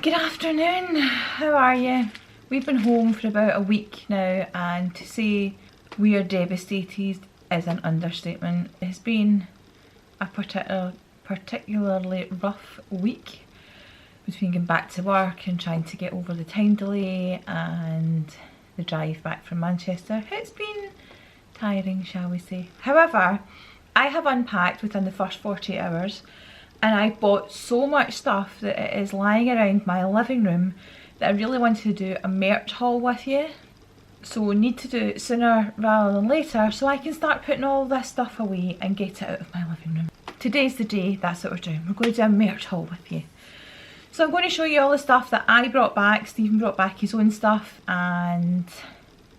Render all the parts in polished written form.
Good afternoon, how are you? We've been home for about a week now, and to say we are devastated is an understatement. It's been a particularly rough week between going back to work and trying to get over the time delay and the drive back from Manchester. It's been tiring, shall we say. However, I have unpacked within the first 48 hours, and I bought so much stuff that it is lying around my living room that I really wanted to do a merch haul with you. So we need to do it sooner rather than later so I can start putting all this stuff away and get it out of my living room. Today's the day, that's what we're doing. We're going to do a merch haul with you. So I'm going to show you all the stuff that I brought back. Stephen brought back his own stuff, and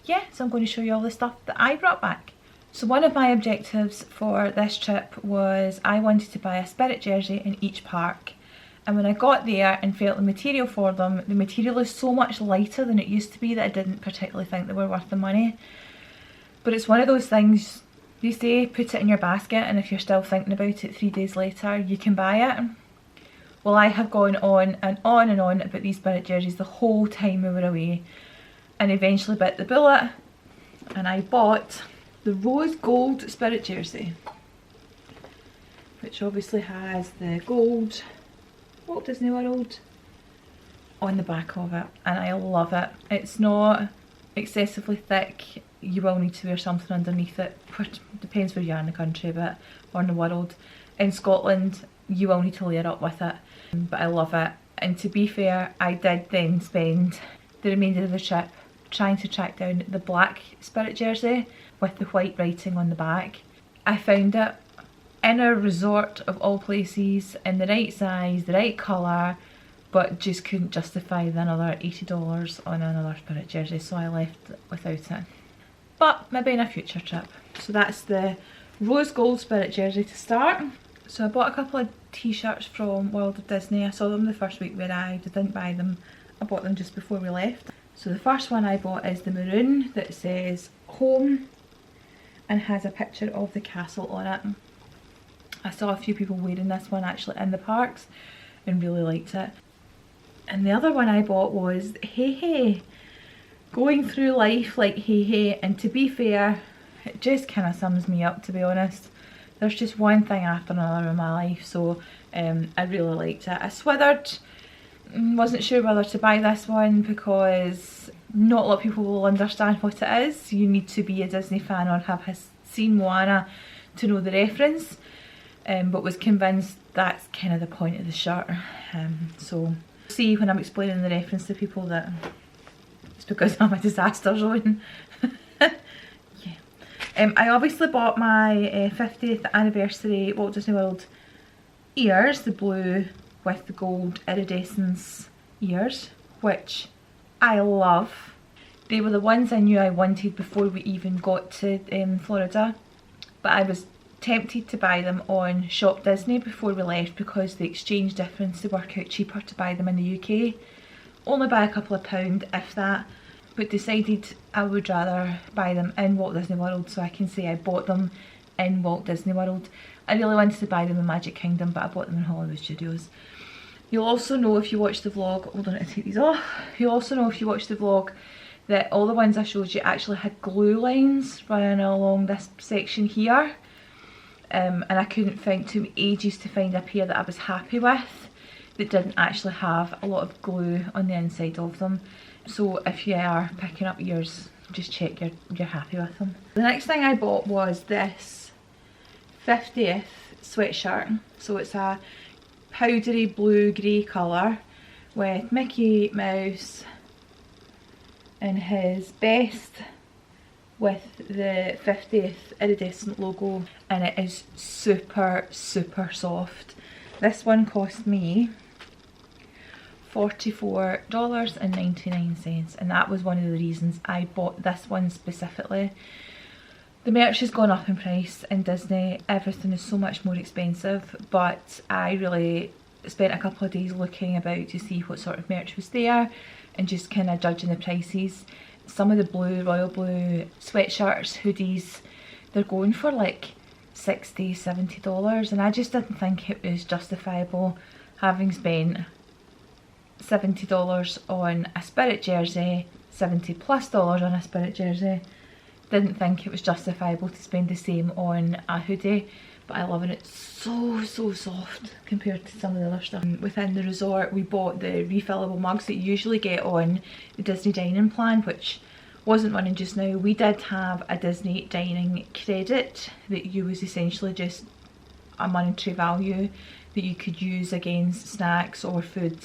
yeah, so I'm going to show you all the stuff that I brought back. So one of my objectives for this trip was I wanted to buy a Spirit jersey in each park, and when I got there and felt the material for them, the material is so much lighter than it used to be that I didn't particularly think they were worth the money. But it's one of those things, they say put it in your basket, and if you're still thinking about it 3 days later you can buy it. Well, I have gone on and on and on about these Spirit jerseys the whole time we were away, and eventually bit the bullet and I bought the rose gold Spirit jersey, which obviously has the gold Walt Disney World on the back of it, and I love it. It's not excessively thick. You will need to wear something underneath it, depends where you are in the country but or in the world. In Scotland you will need to layer up with it, but I love it. And to be fair, I did then spend the remainder of the trip trying to track down the black Spirit jersey with the white writing on the back. I found it in a resort of all places, in the right size, the right colour, but just couldn't justify the another $80 on another Spirit jersey, so I left without it. But maybe in a future trip. So that's the rose gold Spirit jersey to start. So I bought a couple of t-shirts from World of Disney. I saw them the first week we arrived. I didn't buy them, I bought them just before we left. So the first one I bought is the maroon that says home and has a picture of the castle on it. I saw a few people wearing this one actually in the parks and really liked it. And the other one I bought was Hey Hey, going through life like Hey Hey, and to be fair, it just kind of sums me up, to be honest. There's just one thing after another in my life, so I really liked it. I swithered, wasn't sure whether to buy this one because not a lot of people will understand what it is. You need to be a Disney fan or have seen Moana to know the reference, but was convinced that's kind of the point of the shirt. So see when I'm explaining the reference to people that it's because I'm a disaster zone. Yeah. I obviously bought my 50th anniversary Walt Disney World ears, the blue with the gold iridescence ears, which I love. They were the ones I knew I wanted before we even got to Florida, but I was tempted to buy them on Shop Disney before we left because the exchange difference, they work out cheaper to buy them in the UK, only by a couple of pound if that, but decided I would rather buy them in Walt Disney World so I can say I bought them in Walt Disney World. I really wanted to buy them in Magic Kingdom, but I bought them in Hollywood Studios. You'll also know if you watch the vlog, hold on, I take these off. You'll also know if you watch the vlog that all the ones I showed you actually had glue lines running along this section here. And I couldn't find, took me ages to find a pair that I was happy with that didn't actually have a lot of glue on the inside of them. So if you are picking up yours, just check you're happy with them. The next thing I bought was this 50th sweatshirt. So it's a powdery blue grey colour with Mickey Mouse in his best with the 50th iridescent logo, and it is super soft. This one cost me $44.99, and that was one of the reasons I bought this one specifically. The merch has gone up in price in Disney, everything is so much more expensive, but I really spent a couple of days looking about to see what sort of merch was there and just kind of judging the prices. Some of the blue, royal blue sweatshirts, hoodies, they're going for like $60, $70, and I just didn't think it was justifiable having spent $70 on a Spirit jersey, $70+ on a Spirit jersey. Didn't think it was justifiable to spend the same on a hoodie, but I love it. It's so soft compared to some of the other stuff. Within the resort, we bought the refillable mugs that you usually get on the Disney dining plan, which wasn't running just now. We did have a Disney dining credit that you was essentially just a monetary value that you could use against snacks or food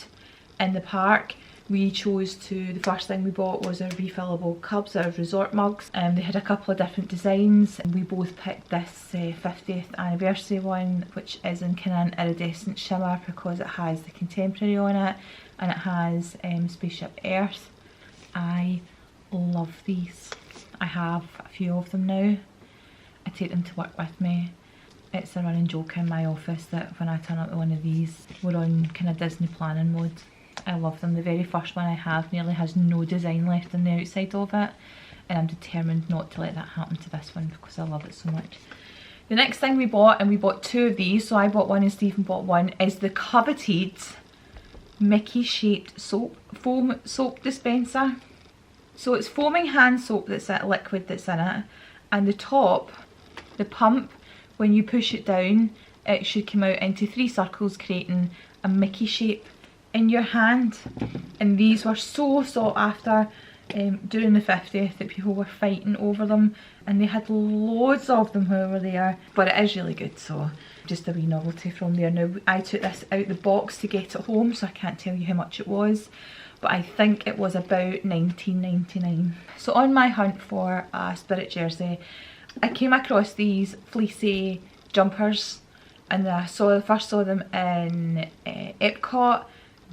in the park. We chose to, the first thing we bought was our refillable Cubs, our resort mugs. They had a couple of different designs, and we both picked this 50th anniversary one, which is in kind of an iridescent shimmer because it has the contemporary on it and it has Spaceship Earth. I love these. I have a few of them now. I take them to work with me. It's a running joke in my office that when I turn up with one of these, we're on kind of Disney planning mode. I love them. The very first one I have nearly has no design left on the outside of it, and I'm determined not to let that happen to this one because I love it so much. The next thing we bought, and we bought two of these, so I bought one and Stephen bought one, is the coveted Mickey shaped foam soap dispenser. So it's foaming hand soap that's that liquid that's in it, and the top, the pump, when you push it down, it should come out into 3 circles, creating a Mickey shape in your hand. And these were so sought after during the 50th that people were fighting over them, and they had loads of them when we were there. But it is really good, so just a wee novelty from there. Now I took this out the box to get it home, so I can't tell you how much it was, but I think it was about $19.99. So on my hunt for a Spirit jersey, I came across these fleecy jumpers, and I first saw them in Epcot,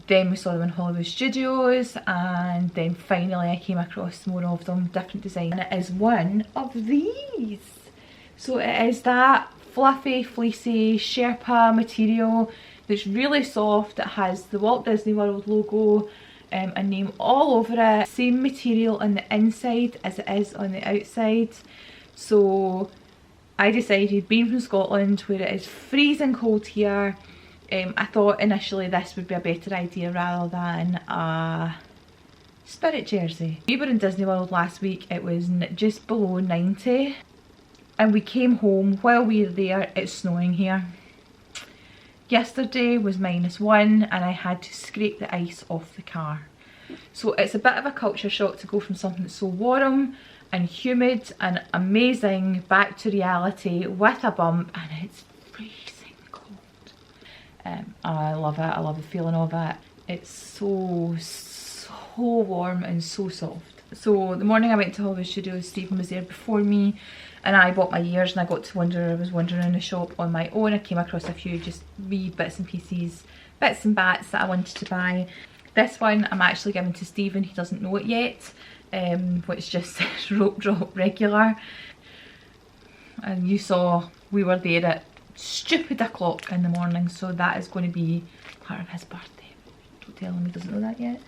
then we saw them in Hollywood Studios, and then finally I came across more of them, different designs, and it is one of these. So it is that fluffy, fleecy Sherpa material that's really soft. It has the Walt Disney World logo and name all over it. Same material on the inside as it is on the outside. So I decided, being from Scotland where it is freezing cold here, I thought initially this would be a better idea rather than a Spirit jersey. We were in Disney World last week, it was just below 90, and we came home. While we were there, it's snowing here. Yesterday was -1 and I had to scrape the ice off the car. So it's a bit of a culture shock to go from something that's so warm and humid and amazing back to reality with a bump, and it's freezing cold. I love it. I love the feeling of it. It's so warm and so soft. So the morning I went to Hollywood Studios, Stephen was there before me, and I bought my ears, and I got to I was wandering in the shop on my own. I came across a few just wee bits and pieces, bits and bats that I wanted to buy. This one I'm actually giving to Stephen, he doesn't know it yet, which just says Rope Drop Regular. And you saw we were there at stupid o'clock in the morning, so that is going to be part of his birthday. Don't tell him he doesn't know that yet.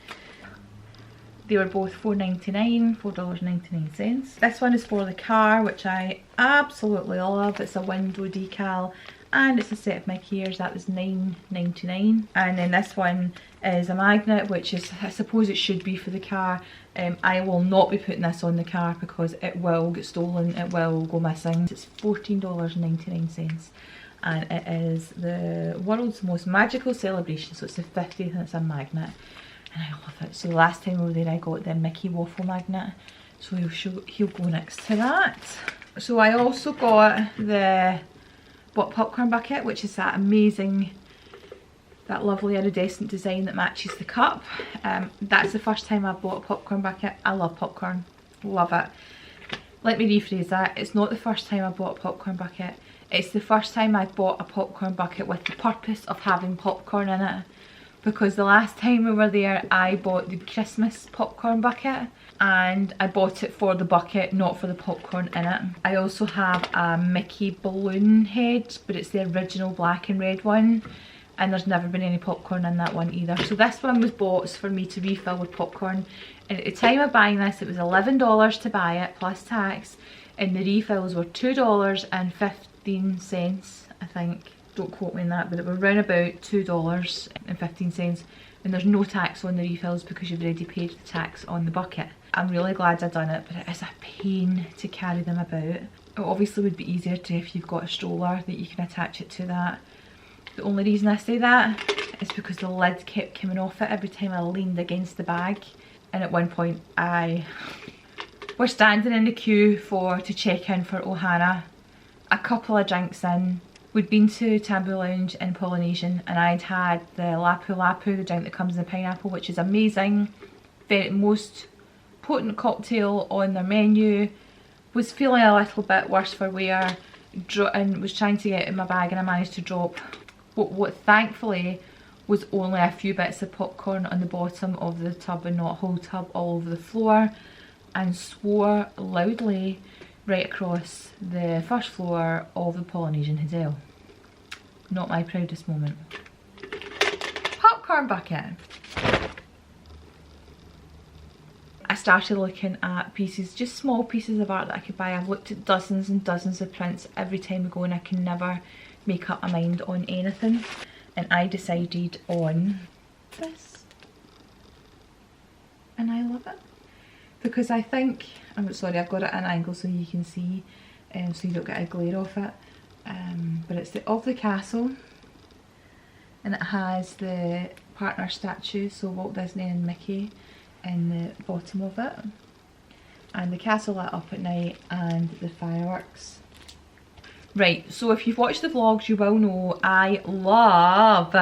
They were both $4.99, $4.99. This one is for the car, which I absolutely love. It's a window decal and it's a set of Mickey ears. That was $9.99. And then this one is a magnet, which is, I suppose it should be for the car. I will not be putting this on the car because it will get stolen, it will go missing. It's $14.99 and it is the world's most magical celebration, so it's the 50th and it's a magnet. And I love it. So last time we were there I got the Mickey waffle magnet, so he'll go next to that. So I also got the popcorn bucket, which is that amazing, that lovely iridescent design that matches the cup. That's the first time I've bought a popcorn bucket. I love popcorn, love it. Let me rephrase that. It's not the first time I bought a popcorn bucket. It's the first time I bought a popcorn bucket with the purpose of having popcorn in it. Because the last time we were there I bought the Christmas popcorn bucket, and I bought it for the bucket, not for the popcorn in it. I also have a Mickey balloon head, but it's the original black and red one, and there's never been any popcorn in that one either. So this one was bought for me to refill with popcorn, and at the time of buying this it was $11 to buy it plus tax, and the refills were $2.15 I think. don't quote me on that, but it were around about $2.15, and there's no tax on the refills because you've already paid the tax on the bucket. I'm really glad I've done it, but it is a pain to carry them about. It obviously would be easier to if you've got a stroller that you can attach it to that. The only reason I say that is because the lid kept coming off it every time I leaned against the bag, and at one point we're standing in the queue to check in for Ohana. A couple of drinks in, we'd been to Tambu Lounge in Polynesian, and I'd had the Lapu Lapu, the drink that comes in the pineapple, which is amazing. The most potent cocktail on their menu. Was feeling a little bit worse for wear, and was trying to get it in my bag, and I managed to drop what thankfully was only a few bits of popcorn on the bottom of the tub and not a whole tub all over the floor, and swore loudly right across the first floor of the Polynesian Hotel. Not my proudest moment. Popcorn bucket. I started looking at pieces, just small pieces of art that I could buy. I've looked at dozens and dozens of prints every time we go, and I can never make up my mind on anything. And I decided on this. And I love it. Because I think, I'm sorry, I've got it at an angle so you can see, so you don't get a glare off it. But it's of the castle. And it has the partner statue, so Walt Disney and Mickey, in the bottom of it, and the castle lit up at night and the fireworks. Right, so if you've watched the vlogs you will know I love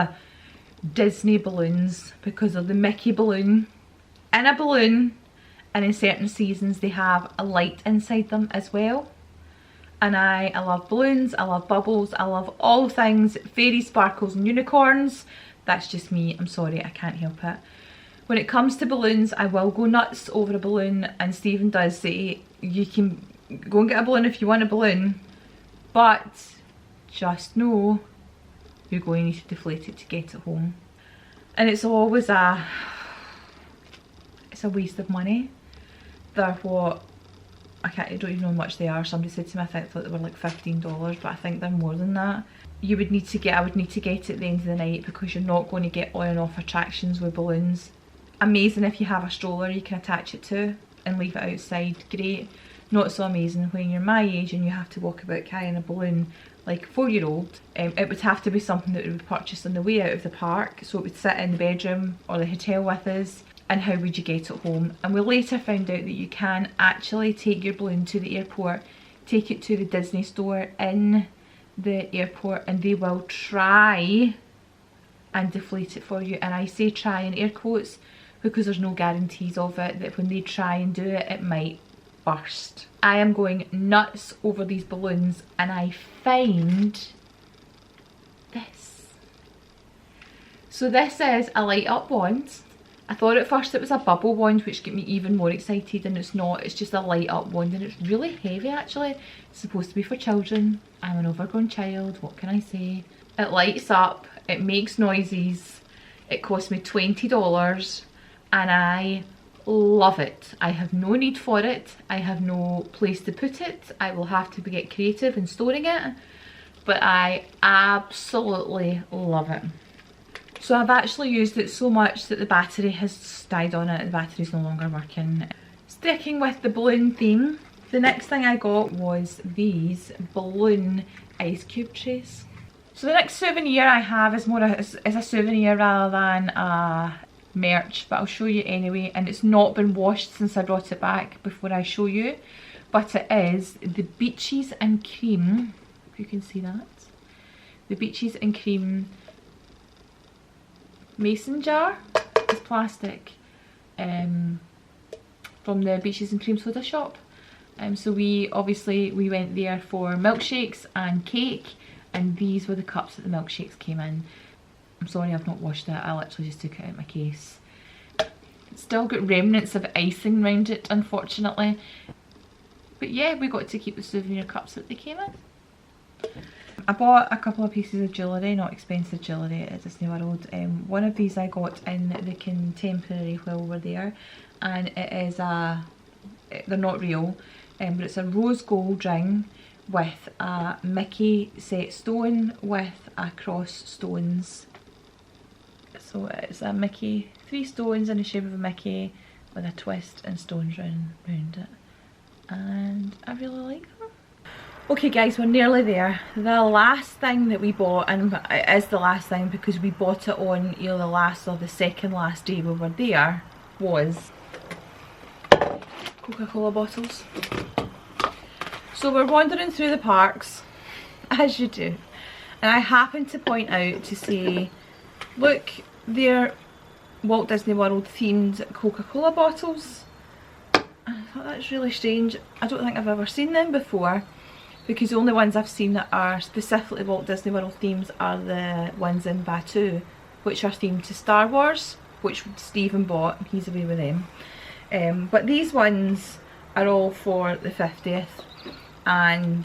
Disney balloons because of the Mickey balloon. In a balloon, and in certain seasons they have a light inside them as well. And I love balloons, I love bubbles, I love all things fairies, sparkles and unicorns. That's just me, I'm sorry, I can't help it. When it comes to balloons, I will go nuts over a balloon, and Stephen does say you can go and get a balloon if you want a balloon, but just know you're going to need to deflate it to get it home. And it's always it's a waste of money. They're what, I don't even know how much they are. Somebody said to me, I thought they were like $15, but I think they're more than that. I would need to get it at the end of the night because you're not going to get on and off attractions with balloons. Amazing if you have a stroller you can attach it to and leave it outside, great. Not so amazing when you're my age and you have to walk about carrying a balloon like a 4-year-old. It would have to be something that would be purchased on the way out of the park, so it would sit in the bedroom or the hotel with us. And how would you get it home? And we later found out that you can actually take your balloon to the airport, take it to the Disney store in the airport, and they will try and deflate it for you. And I say try in air quotes because there's no guarantees of it, that when they try and do it, it might burst. I am going nuts over these balloons, and I find this. So this is a light up wand. I thought at first it was a bubble wand, which got me even more excited, and it's not. It's just a light up wand, and it's really heavy actually. It's supposed to be for children. I'm an overgrown child, what can I say? It lights up, it makes noises. It cost me $20 and I love it. I have no need for it. I have no place to put it. I will have to get creative in storing it, but I absolutely love it. So I've actually used it so much that the battery has died on it. The battery's no longer working. Sticking with the balloon theme, the next thing I got was these balloon ice cube trays. So the next souvenir I have is a souvenir rather than a merch, but I'll show you anyway. And it's not been washed since I brought it back before I show you, but it is the Beaches and Cream, if you can see that, the Beaches and Cream mason jar. It's plastic, from the Beaches and Cream soda shop. So we went there for milkshakes and cake, and these were the cups that the milkshakes came in. I'm sorry I've not washed it, I literally just took it out of my case. It's still got remnants of icing around it, unfortunately. But yeah, we got to keep the souvenir cups that they came in. I bought a couple of pieces of jewellery, not expensive jewellery at Disney World. One of these I got in the Contemporary while we were there, and it is they're not real, but it's a rose gold ring with a Mickey set stone with a cross stones. So it's a Mickey, 3 stones in the shape of a Mickey with a twist and stones round it. And I really like them. Okay guys, we're nearly there. The last thing that we bought, and it is the last thing because we bought it on either the last or the second last day we were there, was Coca-Cola bottles. So we're wandering through the parks, as you do, and I happened to point out to say, look, they're Walt Disney World themed Coca-Cola bottles. And I thought that's really strange. I don't think I've ever seen them before, because the only ones I've seen that are specifically Walt Disney World themes are the ones in Batuu, which are themed to Star Wars, which Stephen bought, he's away with them. But these ones are all for the 50th, and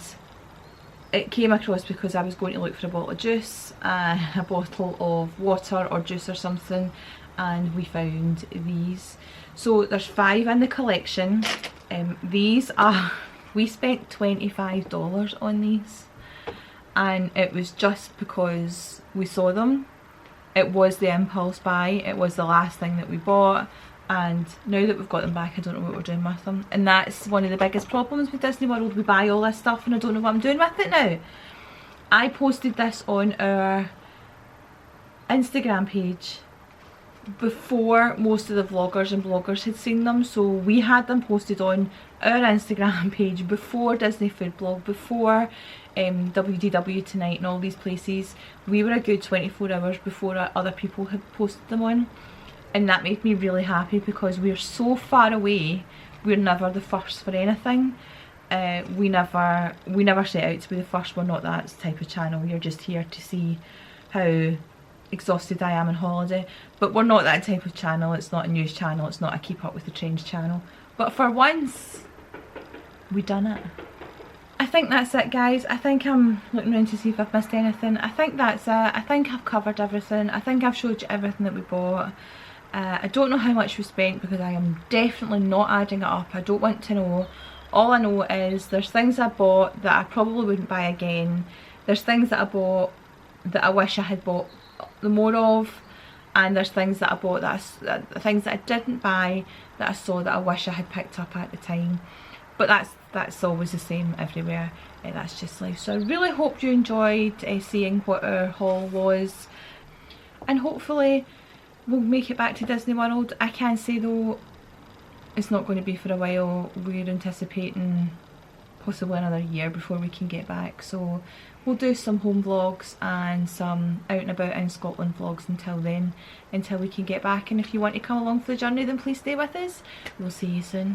it came across because I was going to look for a bottle of juice, a bottle of water or juice or something, and we found these. So there's 5 in the collection. These are, we spent $25 on these, and it was just because we saw them. It was the impulse buy, it was the last thing that we bought, and now that we've got them back I don't know what we're doing with them. And that's one of the biggest problems with Disney World. We buy all this stuff and I don't know what I'm doing with it now. I posted this on our Instagram page before most of the vloggers and bloggers had seen them, so we had them posted on our Instagram page before Disney Food Blog, before WDW Tonight and all these places. We were a good 24 hours before other people had posted them on, and that made me really happy because we're so far away. We're never the first for anything. We never set out to be the first. We're not that type of channel. You're just here to see how exhausted I am on holiday, but we're not that type of channel. It's not a news channel, it's not a keep up with the trends channel, but for once we done it. I think that's it guys. I think I'm looking around to see if I've missed anything. I think that's it. I think I've covered everything. I think I've showed you everything that we bought. I don't know how much we spent because I am definitely not adding it up. I don't want to know. All I know is there's things I bought that I probably wouldn't buy again. There's things that I bought that I wish I had bought the more of, and there's things that I bought things that I didn't buy that I saw that I wish I had picked up at the time. But that's always the same everywhere. That's just life. So I really hope you enjoyed seeing what our haul was, and hopefully we'll make it back to Disney World. I can say though, it's not going to be for a while. We're anticipating possibly another year before we can get back, so we'll do some home vlogs and some out and about in Scotland vlogs until then, until we can get back. And if you want to come along for the journey, then please stay with us. We'll see you soon.